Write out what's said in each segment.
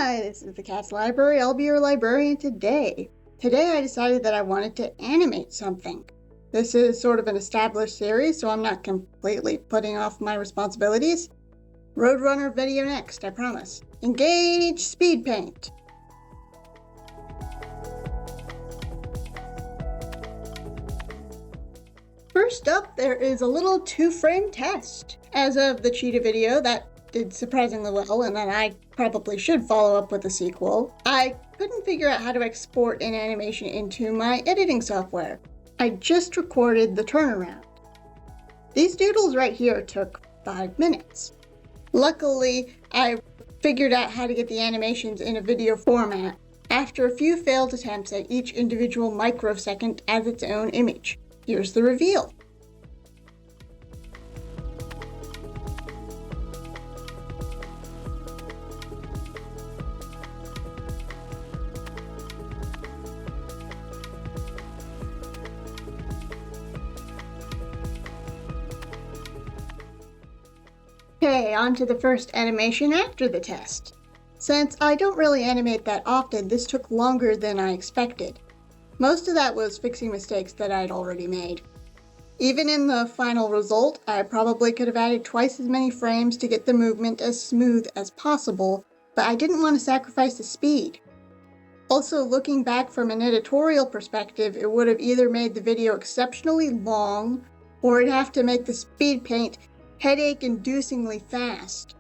Hi, this is the Cat's Library. I'll be your librarian today. Today I decided that I wanted to animate something. This is sort of an established series, so I'm not completely putting off my responsibilities. Roadrunner video next, I promise. Engage speed paint. First up, there is a little 2-frame test. As of the cheetah video, that did surprisingly well, and then I probably should follow up with a sequel. I couldn't figure out how to export an animation into my editing software. I just recorded the turnaround. These doodles right here took 5 minutes. Luckily, I figured out how to get the animations in a video format after a few failed attempts at each individual microsecond as its own image. Here's the reveal. Okay, on to the first animation after the test. Since I don't really animate that often, this took longer than I expected. Most of that was fixing mistakes that I'd already made. Even in the final result, I probably could have added twice as many frames to get the movement as smooth as possible, but I didn't want to sacrifice the speed. Also, looking back from an editorial perspective, it would have either made the video exceptionally long, or it'd have to make the speed paint headache-inducingly fast.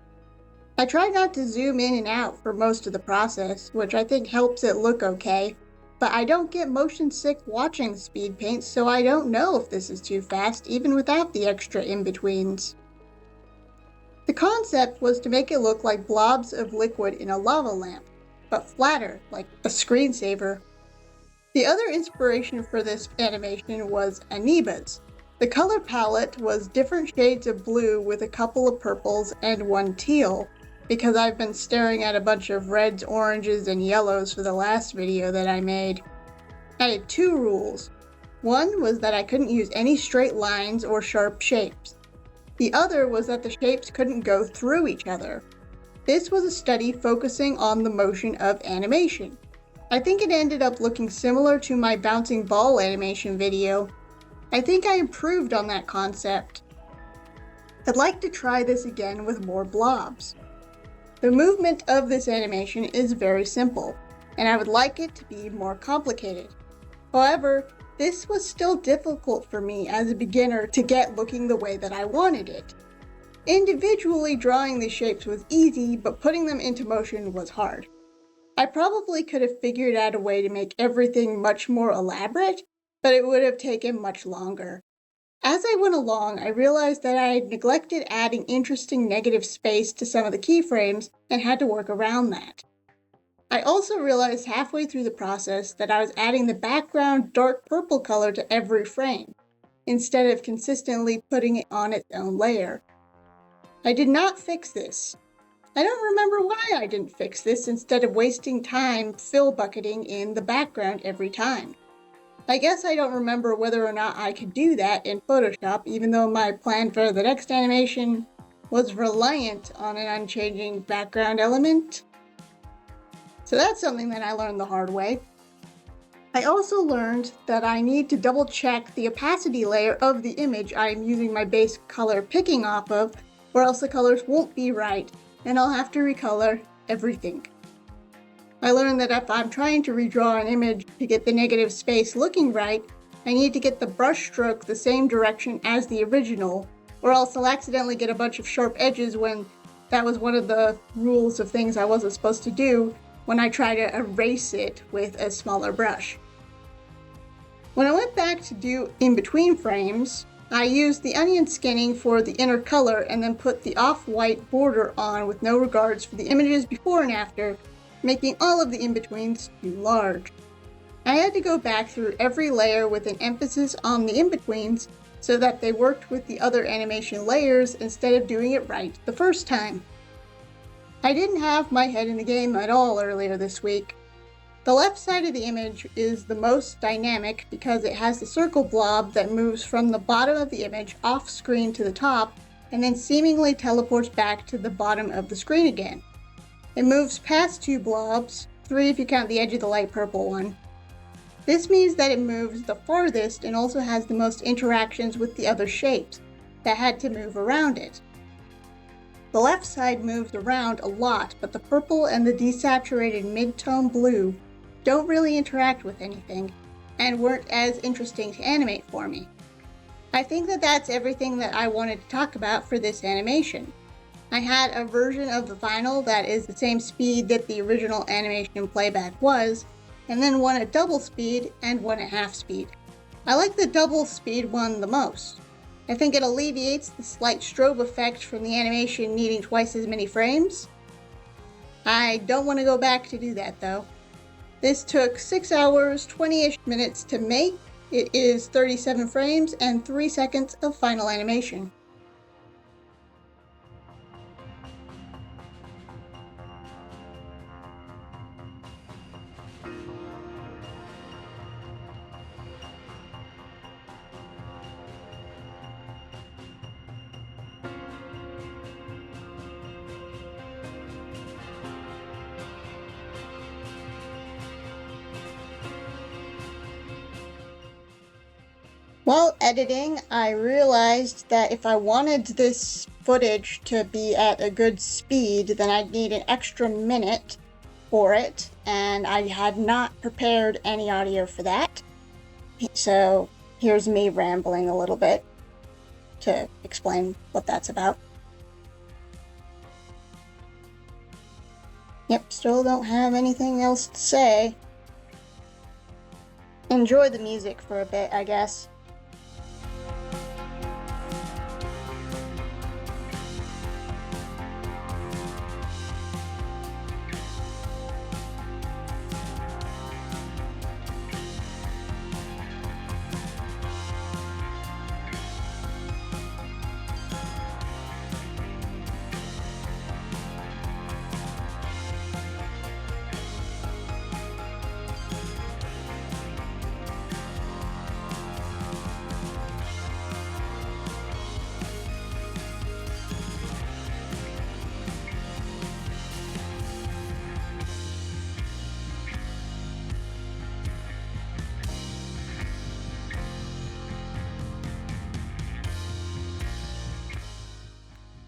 I tried not to zoom in and out for most of the process, which I think helps it look okay, but I don't get motion sick watching the speed paint, so I don't know if this is too fast, even without the extra in-betweens. The concept was to make it look like blobs of liquid in a lava lamp, but flatter, like a screensaver. The other inspiration for this animation was amoebas. The color palette was different shades of blue with a couple of purples and one teal, because I've been staring at a bunch of reds, oranges, and yellows for the last video that I made. I had 2 rules. One was that I couldn't use any straight lines or sharp shapes. The other was that the shapes couldn't go through each other. This was a study focusing on the motion of animation. I think it ended up looking similar to my bouncing ball animation video. I think I improved on that concept. I'd like to try this again with more blobs. The movement of this animation is very simple, and I would like it to be more complicated. However, this was still difficult for me as a beginner to get looking the way that I wanted it. Individually drawing these shapes was easy, but putting them into motion was hard. I probably could have figured out a way to make everything much more elaborate, but it would have taken much longer. As I went along, I realized that I had neglected adding interesting negative space to some of the keyframes and had to work around that. I also realized halfway through the process that I was adding the background dark purple color to every frame, instead of consistently putting it on its own layer. I did not fix this. I don't remember why I didn't fix this instead of wasting time fill bucketing in the background every time. I guess I don't remember whether or not I could do that in Photoshop, even though my plan for the next animation was reliant on an unchanging background element. So that's something that I learned the hard way. I also learned that I need to double check the opacity layer of the image I am using my base color picking off of, or else the colors won't be right, and I'll have to recolor everything. I learned that if I'm trying to redraw an image to get the negative space looking right, I need to get the brush stroke the same direction as the original, or else I'll accidentally get a bunch of sharp edges when that was one of the rules of things I wasn't supposed to do when I try to erase it with a smaller brush. When I went back to do in-between frames, I used the onion skinning for the inner color and then put the off-white border on with no regards for the images before and after, making all of the in-betweens too large. I had to go back through every layer with an emphasis on the in-betweens so that they worked with the other animation layers instead of doing it right the first time. I didn't have my head in the game at all earlier this week. The left side of the image is the most dynamic because it has the circle blob that moves from the bottom of the image off screen to the top and then seemingly teleports back to the bottom of the screen again. It moves past 2 blobs, 3 if you count the edge of the light purple one. This means that it moves the farthest and also has the most interactions with the other shapes that had to move around it. The left side moves around a lot, but the purple and the desaturated mid-tone blue don't really interact with anything and weren't as interesting to animate for me. I think that that's everything that I wanted to talk about for this animation. I had a version of the final that is the same speed that the original animation playback was, and then one at double speed and one at half speed. I like the double speed one the most. I think it alleviates the slight strobe effect from the animation needing twice as many frames. I don't want to go back to do that though. This took 6 hours, 20-ish minutes to make. It is 37 frames and 3 seconds of final animation. While editing, I realized that if I wanted this footage to be at a good speed, then I'd need an extra minute for it, and I had not prepared any audio for that. So here's me rambling a little bit to explain what that's about. Yep, still don't have anything else to say. Enjoy the music for a bit, I guess.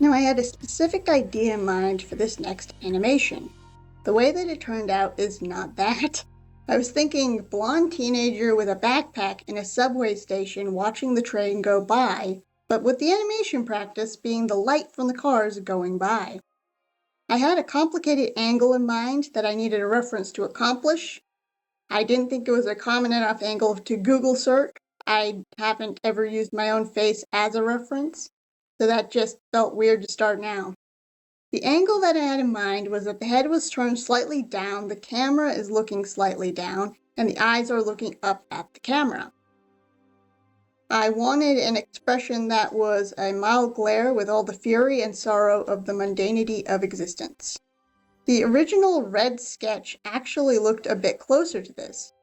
Now I had a specific idea in mind for this next animation. The way that it turned out is not that. I was thinking blonde teenager with a backpack in a subway station watching the train go by, but with the animation practice being the light from the cars going by. I had a complicated angle in mind that I needed a reference to accomplish. I didn't think it was a common enough angle to Google search. I haven't ever used my own face as a reference, so that just felt weird to start now. The angle that I had in mind was that the head was turned slightly down, the camera is looking slightly down, and the eyes are looking up at the camera. I wanted an expression that was a mild glare with all the fury and sorrow of the mundanity of existence. The original red sketch actually looked a bit closer to this.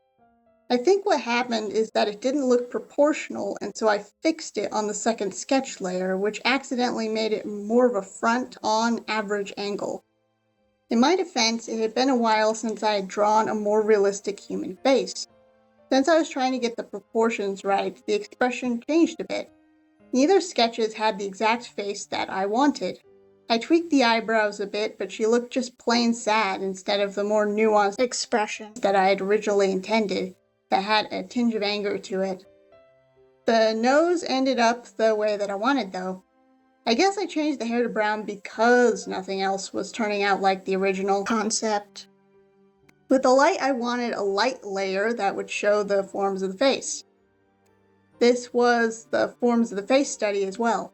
I think what happened is that it didn't look proportional, and so I fixed it on the second sketch layer, which accidentally made it more of a front-on average angle. In my defense, it had been a while since I had drawn a more realistic human face. Since I was trying to get the proportions right, the expression changed a bit. Neither sketches had the exact face that I wanted. I tweaked the eyebrows a bit, but she looked just plain sad instead of the more nuanced expression that I had originally intended, that had a tinge of anger to it. The nose ended up the way that I wanted though. I guess I changed the hair to brown because nothing else was turning out like the original concept. With the light, I wanted a light layer that would show the forms of the face. This was the forms of the face study as well.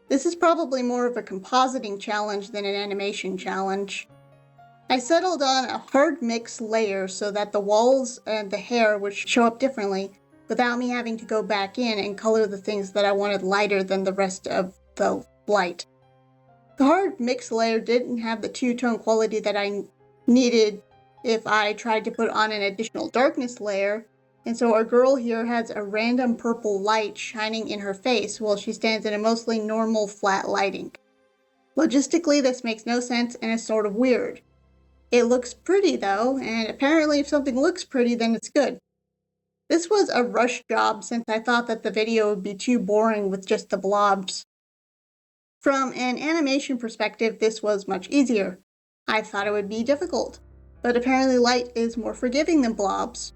This is probably more of a compositing challenge than an animation challenge. I settled on a hard mix layer so that the walls and the hair would show up differently without me having to go back in and color the things that I wanted lighter than the rest of the light. The hard mix layer didn't have the two-tone quality that I needed if I tried to put on an additional darkness layer, and so our girl here has a random purple light shining in her face while she stands in a mostly normal flat lighting. Logistically, this makes no sense and is sort of weird. It looks pretty though, and apparently if something looks pretty, then it's good. This was a rush job since I thought that the video would be too boring with just the blobs. From an animation perspective, this was much easier. I thought it would be difficult, but apparently light is more forgiving than blobs.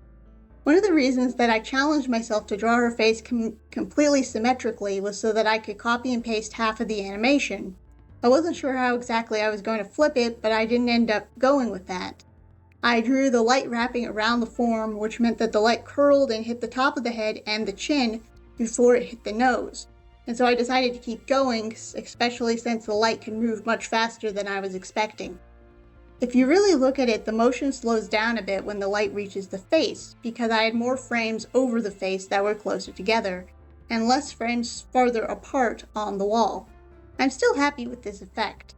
One of the reasons that I challenged myself to draw her face completely symmetrically was so that I could copy and paste half of the animation. I wasn't sure how exactly I was going to flip it, but I didn't end up going with that. I drew the light wrapping around the form, which meant that the light curled and hit the top of the head and the chin before it hit the nose. And so I decided to keep going, especially since the light can move much faster than I was expecting. If you really look at it, the motion slows down a bit when the light reaches the face, because I had more frames over the face that were closer together, and less frames farther apart on the wall. I'm still happy with this effect.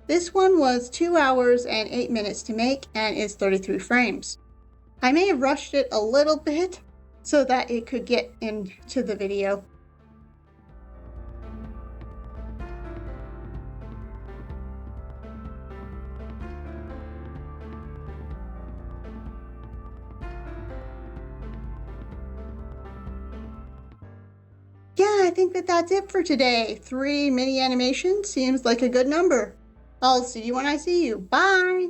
This one was 2 hours and 8 minutes to make and is 33 frames. I may have rushed it a little bit so that it could get into the video. Yeah, I think that that's it for today. 3 mini animations seems like a good number. I'll see you when I see you. Bye!